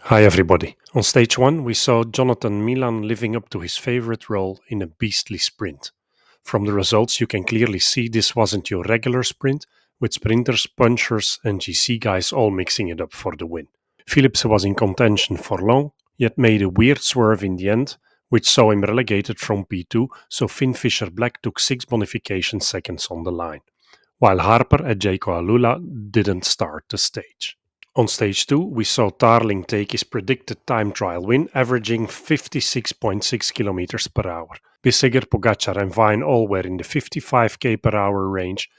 Hi everybody. On stage 1 we saw Jonathan Milan living up to his favorite role in a beastly sprint. From the results you can clearly see this wasn't your regular sprint, with sprinters, punchers and GC guys all mixing it up for the win. Philipsen was in contention for long, yet made a weird swerve in the end, which saw him relegated from P2, so Finn Fisher-Black took 6 bonification seconds on the line, while Harper at Jayco Alula didn't start the stage. On stage 2, we saw Tarling take his predicted time trial win, averaging 56.6 km per hour. Bissiger, Pogacar and Vine all were in the 55 km per hour range,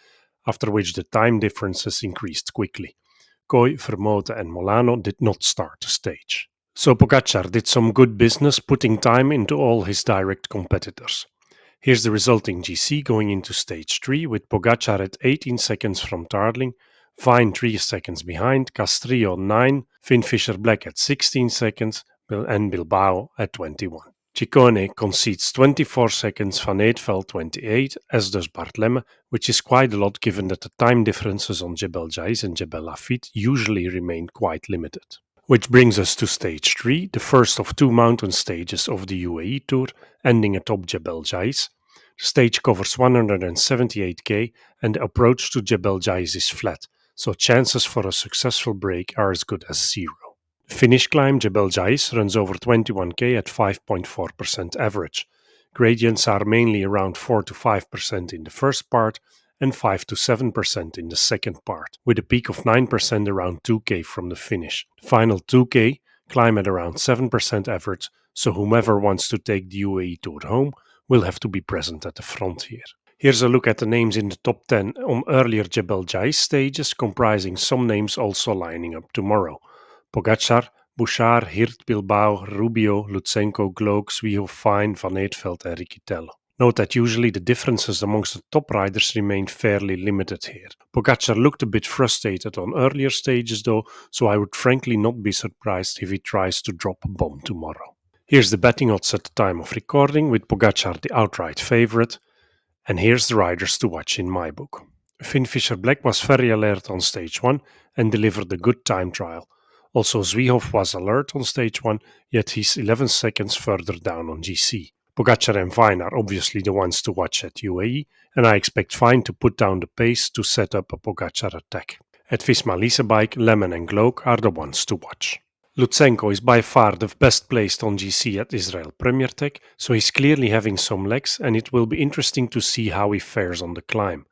after which the time differences increased quickly. Coy, Vermote and Molano did not start the stage. So Pogacar did some good business, putting time into all his direct competitors. Here's the resulting GC going into stage 3, with Pogacar at 18 seconds from Tarling, Vine 3 seconds behind, Castrillo 9, Finn Fisher-Black at 16 seconds, and Bilbao at 21. Ciccone concedes 24 seconds, Van Eetveld 28, as does Bartlemme, which is quite a lot given that the time differences on Jebel Jais and Jebel Lafitte usually remain quite limited. Which brings us to stage 3, the first of 2 mountain stages of the UAE Tour, ending atop Jebel Jais. The stage covers 178 km and the approach to Jebel Jais is flat, so chances for a successful break are as good as zero. The finish climb, Jebel Jais, runs over 21 km at 5.4% average. Gradients are mainly around 4 to 5% in the first part and 5 to 7% in the second part, with a peak of 9% around 2 km from the finish. The final 2 km climb at around 7% average, so whomever wants to take the UAE Tour home will have to be present at the front here. Here's a look at the names in the top 10 on earlier Jebel Jais stages, comprising some names also lining up tomorrow. Pogacar, Bouchard, Hirt, Bilbao, Rubio, Lutsenko, Glock, Swiho, Fine, Van Eetveld and Riccitello. Note that usually the differences amongst the top riders remain fairly limited here. Pogacar looked a bit frustrated on earlier stages though, so I would frankly not be surprised if he tries to drop a bomb tomorrow. Here's the betting odds at the time of recording, with Pogacar the outright favourite. And here's the riders to watch in my book. Finn Fisher-Black was very alert on stage 1 and delivered a good time trial. Also Zwiehoff was alert on stage 1, yet he's 11 seconds further down on GC. Pogacar and Vine are obviously the ones to watch at UAE, and I expect Vine to put down the pace to set up a Pogacar attack. At Visma Leasebike, Lemon and Glock are the ones to watch. Lutsenko is by far the best placed on GC at Israel Premier Tech, so he's clearly having some legs and it will be interesting to see how he fares on the climb.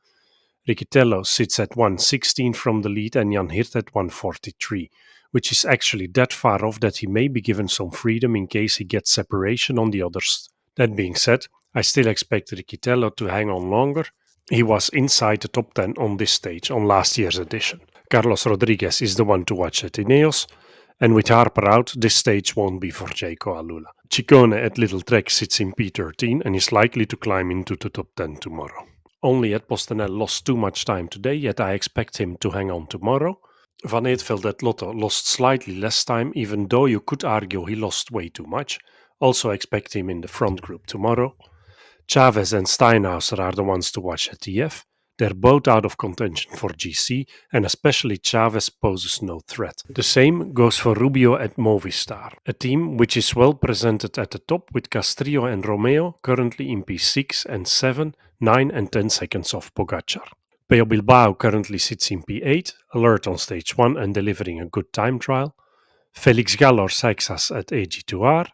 Riccitello sits at 116 from the lead and Jan Hirt at 143, which is actually that far off that he may be given some freedom in case he gets separation on the others. That being said, I still expect Riccitello to hang on longer. He was inside the top 10 on this stage on last year's edition. Carlos Rodriguez is the one to watch at Ineos. And with Harper out, this stage won't be for Jayco Alula. Ciccone at Little Trek sits in P13 and is likely to climb into the top 10 tomorrow. Only Ed Postenel lost too much time today, yet I expect him to hang on tomorrow. Van Eetveld at Lotto lost slightly less time, even though you could argue he lost way too much. Also expect him in the front group tomorrow. Chavez and Steinhauser are the ones to watch at TF. They're both out of contention for GC, and especially Chavez poses no threat. The same goes for Rubio at Movistar, a team which is well presented at the top, with Castrillo and Romeo currently in P6 and 7, 9 and 10 seconds off Pogacar. Pello Bilbao currently sits in P8, alert on stage 1 and delivering a good time trial. Felix Gallor Seixas at AG2R.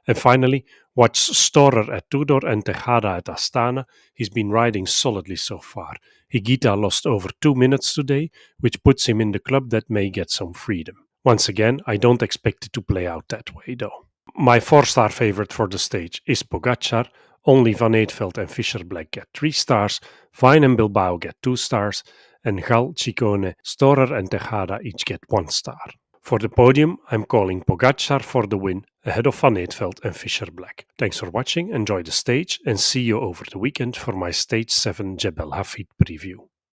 And finally, watch Storer at Tudor and Tejada at Astana. He's been riding solidly so far. Higuita lost over 2 minutes today, which puts him in the club that may get some freedom. Once again, I don't expect it to play out that way though. My 4-star favorite for the stage is Pogacar. Only Van Eetveld and Fisher-Black get 3 stars, Vine and Bilbao get 2 stars, and Gal, Ciccone, Storer and Tejada each get 1 star. For the podium, I'm calling Pogacar for the win, ahead of Van Eetveld and Fisher-Black. Thanks for watching, enjoy the stage, and see you over the weekend for my Stage 7 Jebel Lafitte preview.